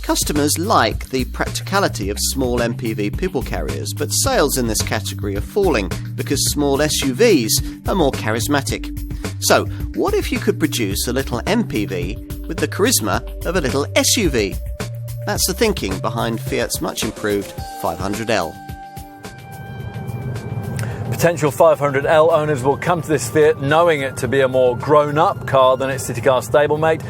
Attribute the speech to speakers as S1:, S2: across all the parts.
S1: Customers like the practicality of small MPV people carriers, but sales in this category are falling because small SUVs are more charismatic. So, what if you could produce a little MPV with the charisma of a little SUV? That's the thinking behind Fiat's much improved 500L.
S2: Potential 500L owners will come to this Fiat knowing it to be a more grown-up car than its city car stablemate.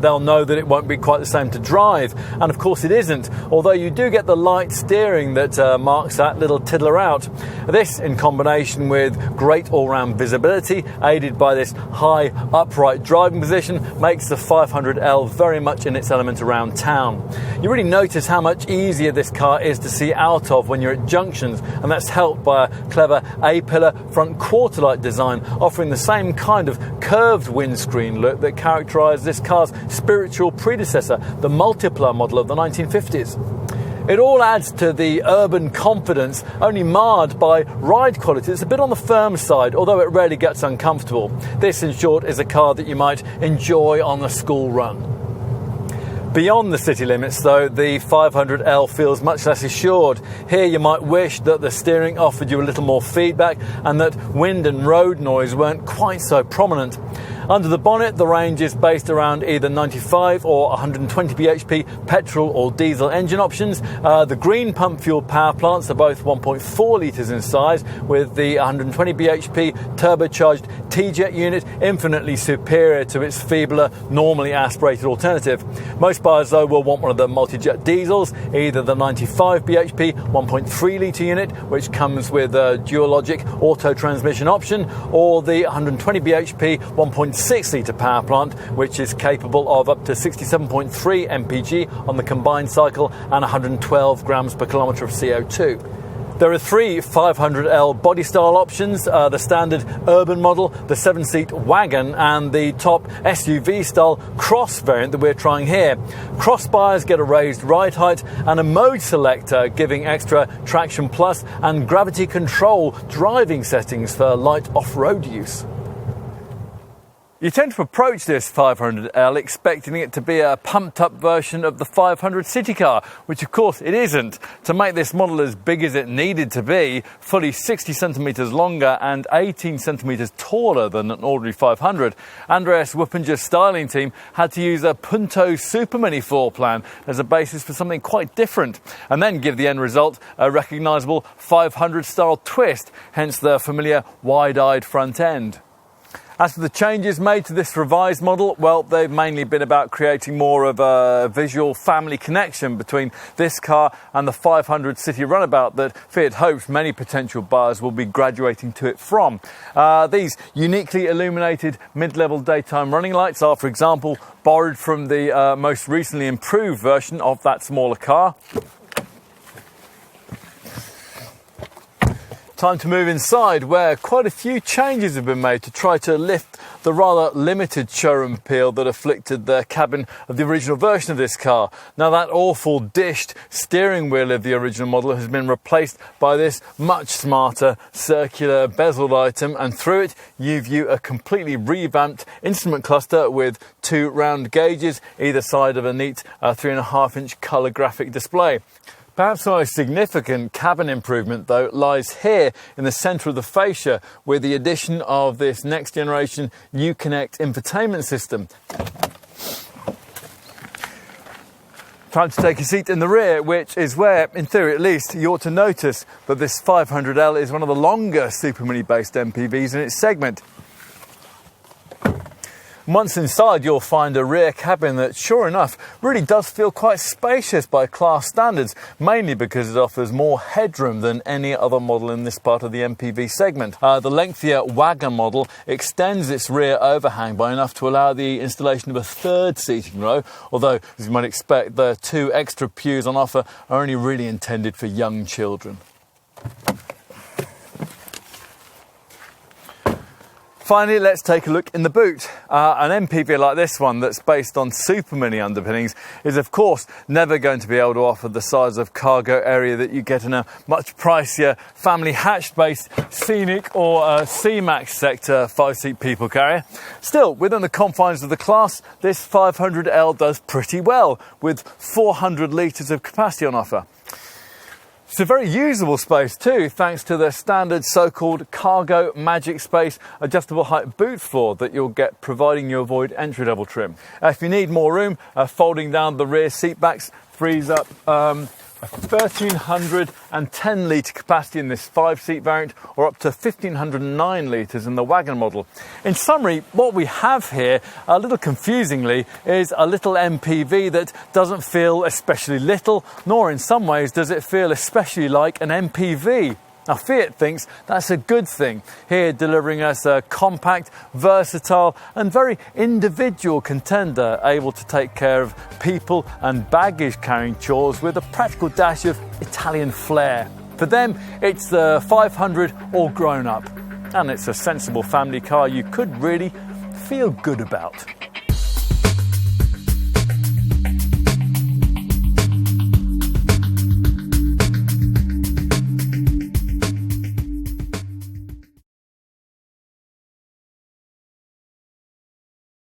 S2: They'll know that it won't be quite the same to drive, and of course it isn't, although you do get the light steering that marks that little tiddler out. This, in combination with great all-round visibility, aided by this high upright driving position, makes the 500L very much in its element around town. You really notice how much easier this car is to see out of when you're at junctions, and that's helped by a clever A-pillar front quarter-light design, offering the same kind of curved windscreen look that characterised this car's spiritual predecessor, the Multipla model of the 1950s. It all adds to the urban confidence, only marred by ride quality. It's a bit on the firm side, although it rarely gets uncomfortable. This, in short, is a car that you might enjoy on the school run. Beyond the city limits, though, the 500L feels much less assured. Here you might wish that the steering offered you a little more feedback and that wind and road noise weren't quite so prominent. Under the bonnet, the range is based around either 95 or 120 bhp petrol or diesel engine options. The green pump fuel power plants are both 1.4 litres in size, with the 120 bhp turbocharged T-Jet unit infinitely superior to its feebler, normally aspirated alternative. Most buyers, though, will want one of the multi-jet diesels, either the 95 bhp 1.3 litre unit, which comes with a dual-logic auto transmission option, or the 120 bhp 1.6 litre power plant, which is capable of up to 67.3 mpg on the combined cycle and 112 grams per kilometre of CO2. There are three 500L body style options, the standard urban model, the 7-seat wagon, and the top SUV style cross variant that we're trying here. Cross buyers get a raised ride height and a mode selector giving extra traction plus and gravity control driving settings for light off-road use. You tend to approach this 500L expecting it to be a pumped-up version of the 500 city car, which of course it isn't. To make this model as big as it needed to be, fully 60 centimetres longer and 18 centimetres taller than an ordinary 500, Andreas Wuppinger's styling team had to use a Punto Super Mini floor plan as a basis for something quite different, and then give the end result a recognisable 500-style twist, hence the familiar wide-eyed front end. As for the changes made to this revised model, well, they've mainly been about creating more of a visual family connection between this car and the 500 city runabout that Fiat hopes many potential buyers will be graduating to it from. These uniquely illuminated mid-level daytime running lights are, for example, borrowed from the most recently improved version of that smaller car. Time to move inside, where quite a few changes have been made to try to lift the rather limited showroom appeal that afflicted the cabin of the original version of this car. Now, that awful dished steering wheel of the original model has been replaced by this much smarter circular bezeled item, and through it you view a completely revamped instrument cluster with two round gauges either side of a neat 3.5-inch colour graphic display. Perhaps the most significant cabin improvement, though, lies here in the centre of the fascia with the addition of this next-generation Uconnect infotainment system. Time to take a seat in the rear, which is where, in theory at least, you ought to notice that this 500L is one of the longer Super Mini-based MPVs in its segment. Once inside, you'll find a rear cabin that, sure enough, really does feel quite spacious by class standards, mainly because it offers more headroom than any other model in this part of the MPV segment. The lengthier wagon model extends its rear overhang by enough to allow the installation of a third seating row, although, as you might expect, the two extra pews on offer are only really intended for young children. Finally, let's take a look in the boot. An MPV like this one that's based on Super Mini underpinnings is of course never going to be able to offer the size of cargo area that you get in a much pricier family hatch-based Scenic or C-Max sector 5-seat people carrier. Still, within the confines of the class, this 500L does pretty well with 400 litres of capacity on offer. It's a very usable space too, thanks to the standard so-called cargo magic space adjustable height boot floor that you'll get, providing you avoid entry-level trim. If you need more room, folding down the rear seat backs frees up a 1,310 litre capacity in this 5-seat variant, or up to 1,509 litres in the wagon model. In summary, what we have here, a little confusingly, is a little MPV that doesn't feel especially little, nor in some ways does it feel especially like an MPV. Now, Fiat thinks that's a good thing, here delivering us a compact, versatile and very individual contender, able to take care of people and baggage carrying chores with a practical dash of Italian flair. For them, it's the 500 all grown up, and it's a sensible family car you could really feel good about.